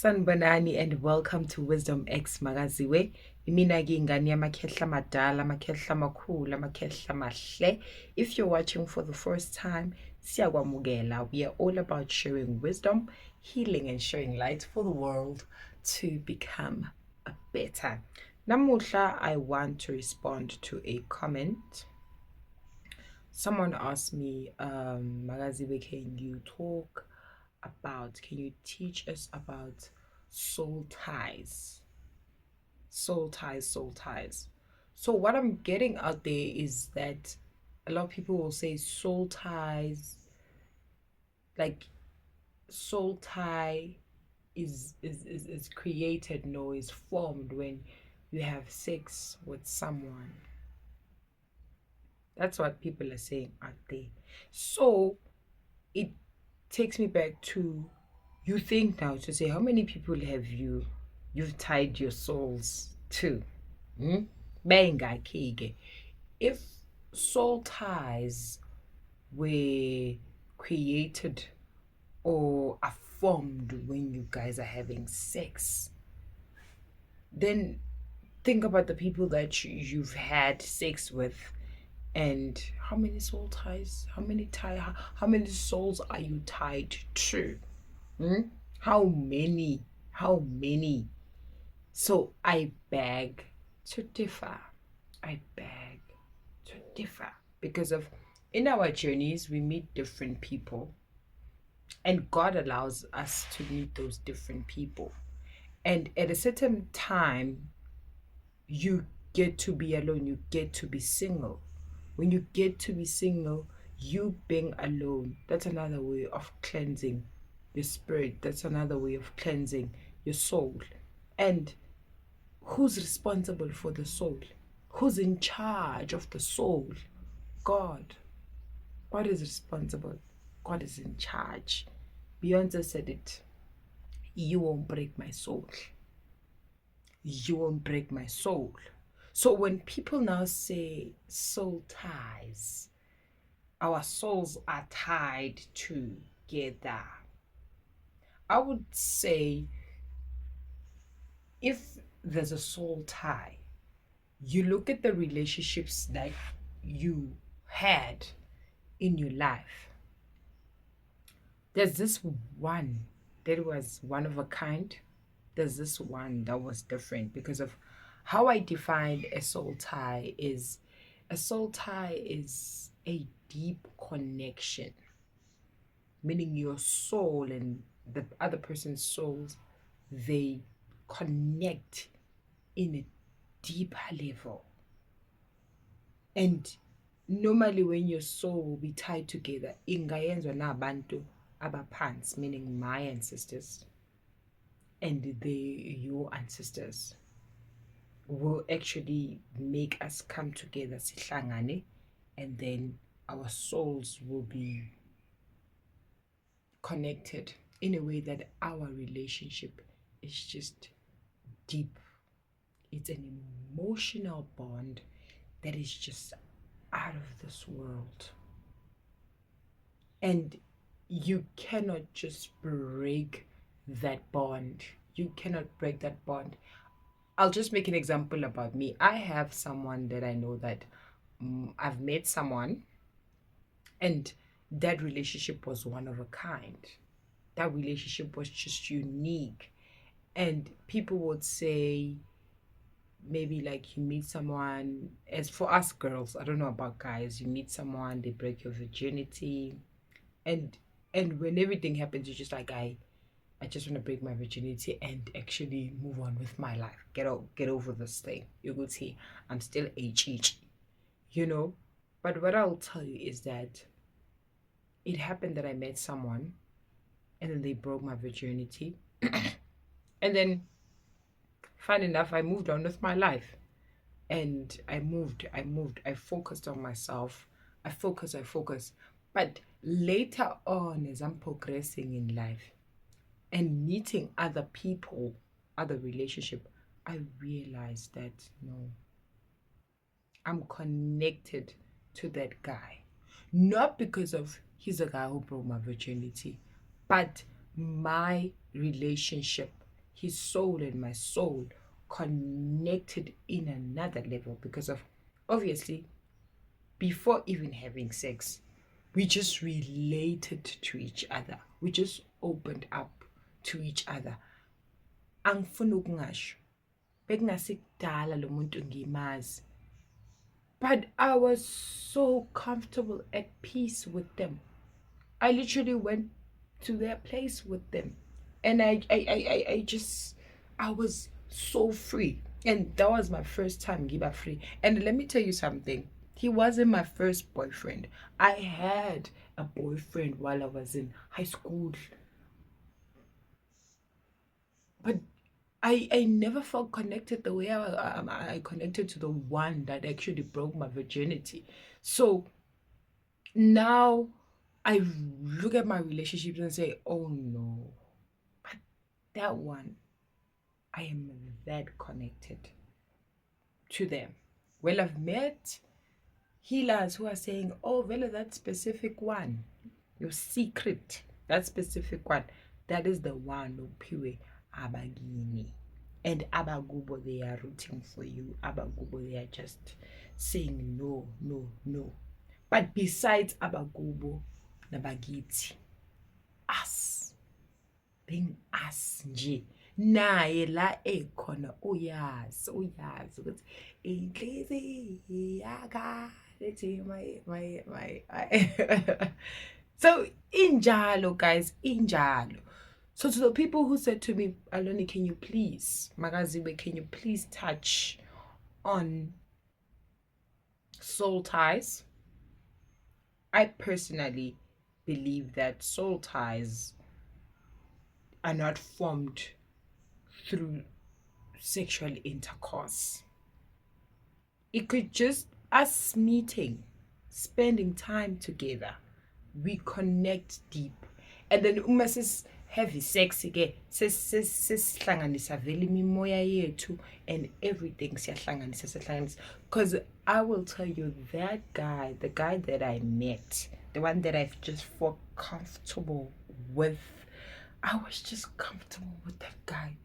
Sanibonani and welcome to Wisdom X Magaziwe. Imina ke ingane yamakhehla madala, amakhehla makhulu, amakhehla mahle. If you're watching for the first time, siyakwamukela. We are all about sharing wisdom, healing and sharing light for the world to become a better. Namuhla, I want to respond to a comment. Someone asked me, Magaziwe, can you teach us about soul ties? Soul ties, soul ties. So, what I'm getting out there is that a lot of people will say soul ties, like soul tie is created, no, is formed when you have sex with someone. That's what people are saying out there. So, it takes me back to you think now to say how many people have you've tied your souls to? Hmm? Bengakhi-ke. If soul ties were created or are formed when you guys are having sex, then think about the people that you've had sex with and how many soul ties, how many souls are you tied to? Hmm? How many? How many? So I beg to differ. I beg to differ because of in our journeys we meet different people and God allows us to meet those different people. And at a certain time you get to be alone, you get to be single. When you get to be single, you being alone, that's another way of cleansing your spirit. That's another way of cleansing your soul. And who's responsible for the soul? Who's in charge of the soul? God. God is responsible. God is in charge. Beyonce said it. You won't break my soul. You won't break my soul. So when people now say soul ties, our souls are tied together, I would say if there's a soul tie, you look at the relationships that you had in your life. There's this one that was one of a kind. There's this one that was different because of how I defined a soul tie is a soul tie is a deep connection, meaning your soul and the other person's souls, they connect in a deeper level. And normally when your soul will be tied together, ingayenzwa nabantu abaphansi, meaning my ancestors and your ancestors will actually make us come together, sihlangane, and then our souls will be connected in a way that our relationship is just deep. It's an emotional bond that is just out of this world. And you cannot just break that bond. You cannot break that bond. I'll just make an example about me. I have someone that I know that I've met someone, and that relationship was one of a kind. That relationship was just unique. And people would say, maybe like you meet someone, as for us girls, I don't know about guys, you meet someone, they break your virginity, and when everything happens, you're just like, I just want to break my virginity and actually move on with my life. Get over this thing. You could see I'm still HH, you know. But what I'll tell you is that it happened that I met someone and then they broke my virginity. And then fine enough, I moved on with my life. And I focused on myself. I focus. But later on, as I'm progressing in life and meeting other people, other relationship, I realized that no, I'm connected to that guy. Not because of he's a guy who broke my virginity, but my relationship his soul and my soul connected in another level because of, obviously, before even having sex, we just related to each other. We just opened up to each other. Angifuna ukungasho bekungasikudala lo muntu ngimazi, but I was so comfortable, at peace with them. I literally went to their place with them, and I was so free, and that was my first time giba free. And let me tell you something. He wasn't my first boyfriend. I had a boyfriend while I was in high school, but I never felt connected the way I connected to the one that actually broke my virginity. So now I look at my relationships and say, oh no, but that one, I am that connected to them. Well, I've met healers who are saying, oh, Vela, that specific one, your secret, that specific one, that is the one, no piwe abagini. And abagubo, they are rooting for you. Abagubo, they are just saying no, no, no. But besides abagubo, nabagiti, us, being us nje, naye la ekhona uyazi ukuthi inhliziyo yakalethi my so injalo, guys, injalo. So to the people who said to me, Aloni, can you please, Magaziwe, can you please touch on soul ties? I personally believe that soul ties are not formed through sexual intercourse. It could just us meeting, spending time together. We connect deep. And then umasis heavy sex again, sesihlanganisa vele imimoya yethu and everything siyahlanganisa. Because I will tell you, that guy, the guy that I met, the one that I've just felt comfortable with, I was just comfortable with that guy.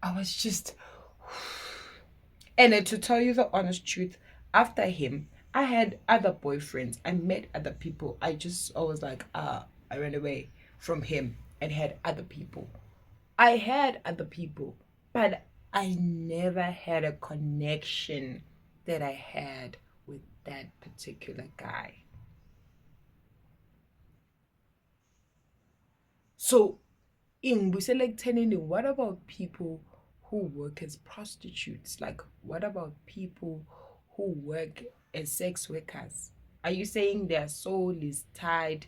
I was just, and to tell you the honest truth, after him, I had other boyfriends. I met other people. I was like, I ran away from him and had other people. I had other people, but I never had a connection that I had with that particular guy. So, what about people who work as prostitutes? Like, what about people who work as sex workers? Are you saying their soul is tied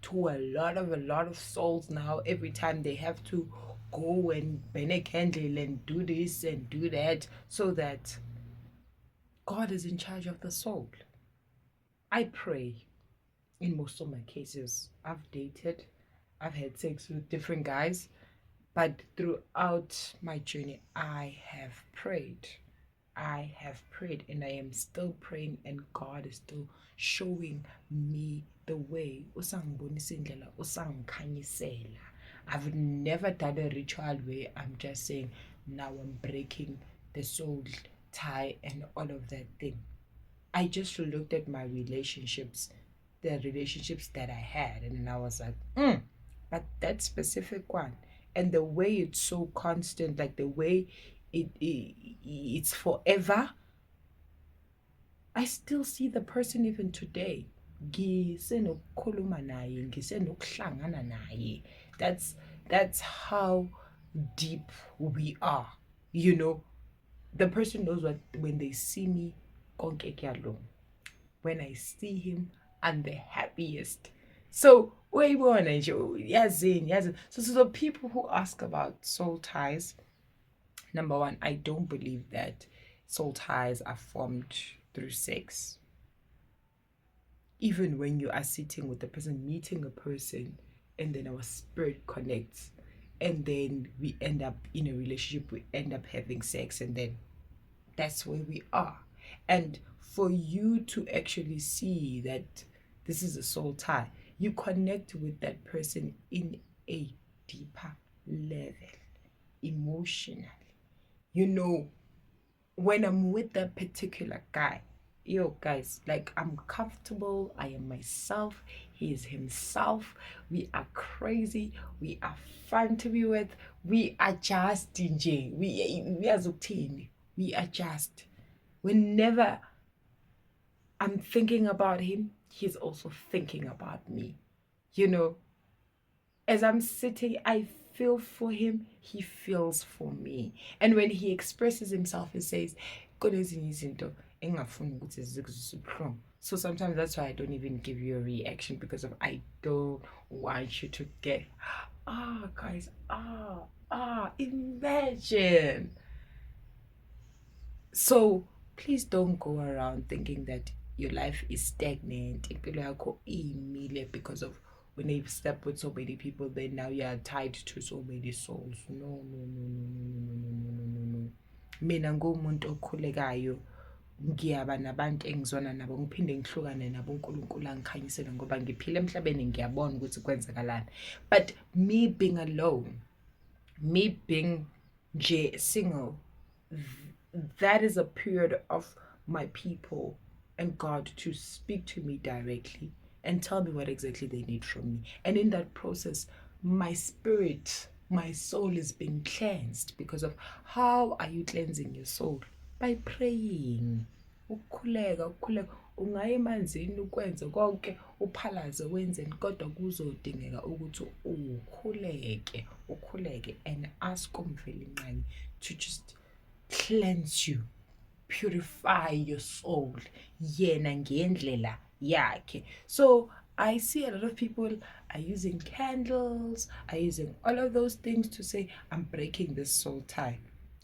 to a lot of souls now? Every time they have to go and burn a candle and do this and do that, so that God is in charge of the soul. I pray in most of my cases, I've dated, I've had sex with different guys, but throughout my journey, I have prayed. And I am still praying, and God is still showing me the way. I've never done a ritual where I'm just saying, now I'm breaking the soul tie and all of that thing. I just looked at my relationships, the relationships that I had, and I was like, but that specific one, and the way it's so constant, like the way it's forever. I still see the person even today. That's how deep we are. You know, the person knows what when they see me, when I see him, I'm the happiest. So so to the people who ask about soul ties, number one, I don't believe that soul ties are formed through sex. Even when you are sitting with a person, meeting a person, and then our spirit connects, and then we end up in a relationship, we end up having sex, and then that's where we are. And for you to actually see that this is a soul tie, you connect with that person in a deeper level. emotionally. You know, when I'm with that particular guy, yo guys, like I'm comfortable, I am myself, he is himself, we are crazy, we are fun to be with, we are just DJ, we are Zuktini, we are just. Whenever I'm thinking about him, he's also thinking about me. You know, as I'm sitting, I feel for him, he feels for me. And when he expresses himself, he says, "Kunezinye izinto engingafuni ukuthi zikuzwise ubuhlungu." So sometimes that's why I don't even give you a reaction, because of I don't want you to get guys, imagine. So please don't go around thinking that your life is stagnant. Impilo yakho imile because of when you step with so many people, then now you are tied to so many souls. No, no, no, no, no, no, no, no, no, no, no. Mina ngumuntu okhulekayo, ngiyaba nabantu engizwana nabo, ngiphinde ngihlukane nabo, uNkulunkulu angikhanyisele ngoba ngiphila emhlabeni ngiyabona ukuthi kwenzakalani. But me being alone, me being single, that is a period of my people and God to speak to me directly and tell me what exactly they need from me. And in that process, my spirit, my soul is being cleansed. Because of how are you cleansing your soul? By praying. Ukukhuleka ungaya emanzini ukwenze konke uphalaze wenzeni, kodwa kuzodingeka ukuthi ukhuleke and ask uMvelinqangi to just cleanse you, purify your soul, yena ngendlela yakhe. So I see a lot of people are using candles, are using all of those things to say, I'm breaking this soul tie.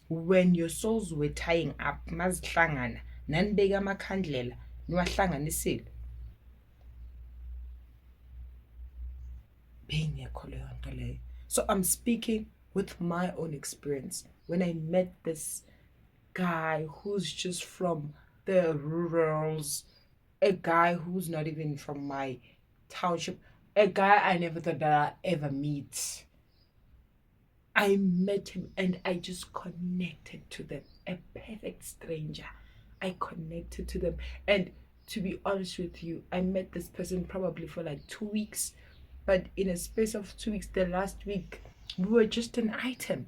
When your souls were tying up, mazihlangana nanibeka amakhandlela niwahlanganisile, bengekho leyo nto leyo. So I'm speaking with my own experience. When I met this guy who's just from the rurals, a guy who's not even from my township, a guy I never thought that I'd ever meet. I met him and I just connected to them. A perfect stranger. I connected to them. And to be honest with you, I met this person probably for like 2 weeks. But in a space of 2 weeks, the last week, we were just an item.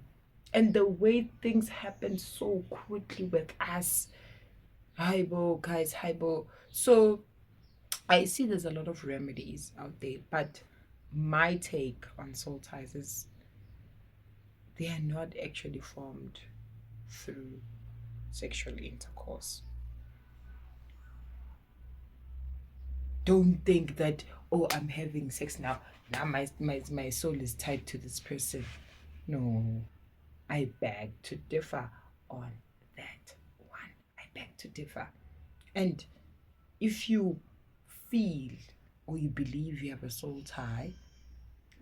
And the way things happened so quickly with us. Hibo, guys, hibo. So I see there's a lot of remedies out there, but my take on soul ties is they are not actually formed through sexual intercourse. Don't think that, oh, I'm having sex now my soul is tied to this person. No, I beg to differ on that one. I beg to differ. And if you feel or you believe you have a soul tie,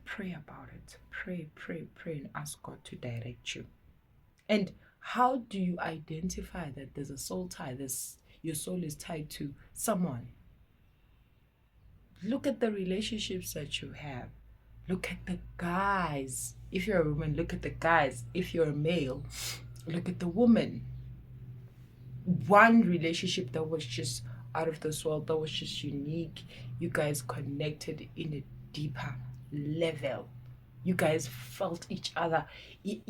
pray about it. Pray, and ask God to direct you. And how do you identify that there's a soul tie, your soul is tied to someone? Look at the relationships that you have. Look at the guys. If you're a woman, look at the guys. If you're a male, look at the woman. One relationship that was just out of this world, that was just unique. You guys connected in a deeper level. You guys felt each other. In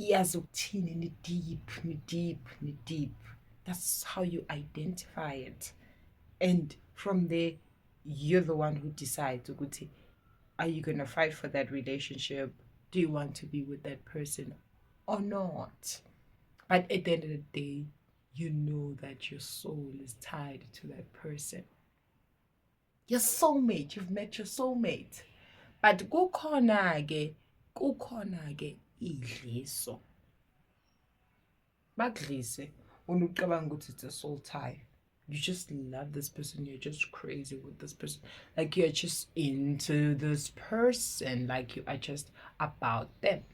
deep. That's how you identify it. And from there, you're the one who decides, are you going to fight for that relationship? Do you want to be with that person or not? But at the end of the day, you know that your soul is tied to that person. Your soulmate, you've met your soulmate. But kukhona ke idliso. Bakudlise unucabanga ukuthi it's a soul tie. You just love this person, you're just crazy with this person, like you're just into this person, like you are just about them.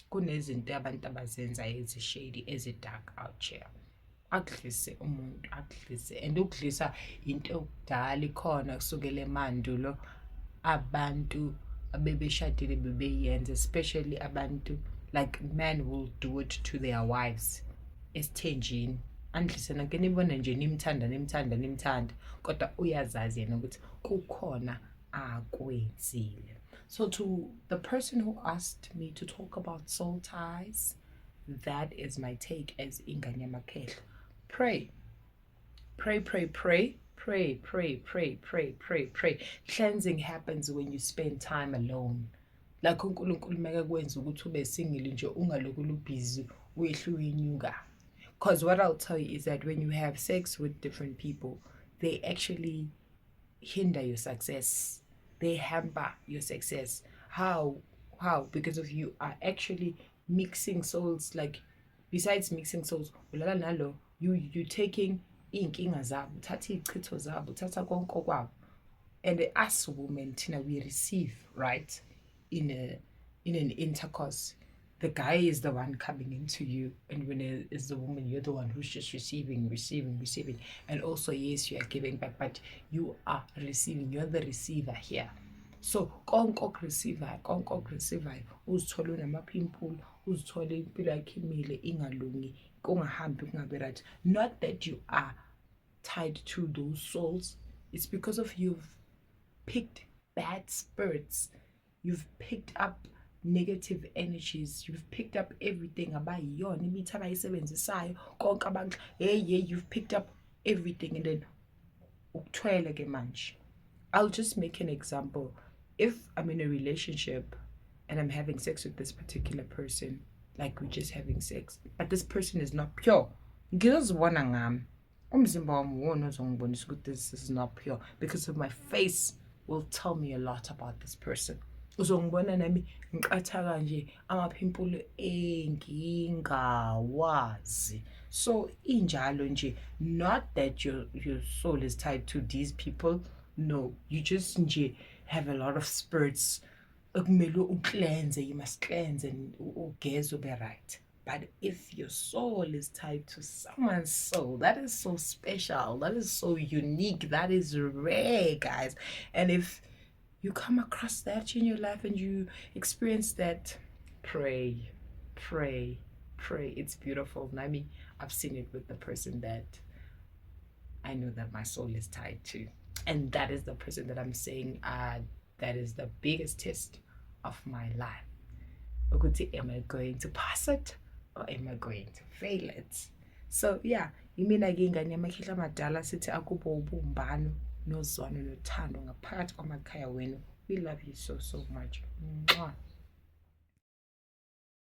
Kunezinto abantu abazenzayo ezishady, ezi-dark out here. Akudlise umuntu, akudlise. And ukudlisa into ekudala ikhona kusukela emandulo abantu abebeshadile bebeyenza, especially abantu like men will do it to their wives esithenjini andlisena ke nibona nje nimthanda kodwa uyazazi yena ukuthi kukhona akwenzile. So to the person who asked me to talk about soul ties, that is my take as Ingane Makehlo. Pray. Pray, pray, pray. Pray, pray, pray, pray, pray, pray. Cleansing happens when you spend time alone. Like uNkulunkulu makakwenza ukuthi ube single nje ungalokhu busy uyehluka. Because what I'll tell you is that when you have sex with different people, they actually hinder your success. They hamper your success. How? Because of you are actually mixing souls. Like, besides mixing souls, you taking iy'nkinga zabo, uthatha iy'chitho zabo, uthatha konke kwabo. And us women, Tina, we receive, right? In an intercourse, the guy is the one coming into you, and when it is the woman, you're the one who's just receiving. And also, yes, you are giving back, but you are receiving. You're the receiver here. So konke receiver uzithola unamapimple, uzithola impilo yakhe imile ingalungi, kungahambi kungabe right. Not that you are tied to those souls, it's because of you've picked bad spirits, you've picked up negative energies, you've picked up everything abayiyona imithi abayisebenzisayo konke abantu you've picked up everything, and then ukuthwele ke manje. I'll just make an example. If I'm in a relationship and I'm having sex with this particular person, like we're just having sex, but this person is not pure, ngizozibona ngami umzimba wami wona uzongibonisa ukuthi this is not pure, because of my face will tell me a lot about this person. Uzongibona nami ngiqatha nje amapimple engingawazi. So injalo nje, not that your soul is tied to these people. No, you just nje have a lot of spirits. You must cleanse and ugeze ube right. But if your soul is tied to someone's soul, that is so special, that is so unique, that is rare, guys. And if you come across that in your life and you experience that, pray. It's beautiful. Nami, I've seen it with the person that I know that my soul is tied to. And that is the person that I'm saying, that is the biggest test of my life. Am I going to pass it or am I going to fail it? So yeah, yimina ke ingane yaMakhehla Madala sithi akubo ubumbano nozwano nothando ngaphakathi kwamakhaya wenu. We love you so much. Mwah.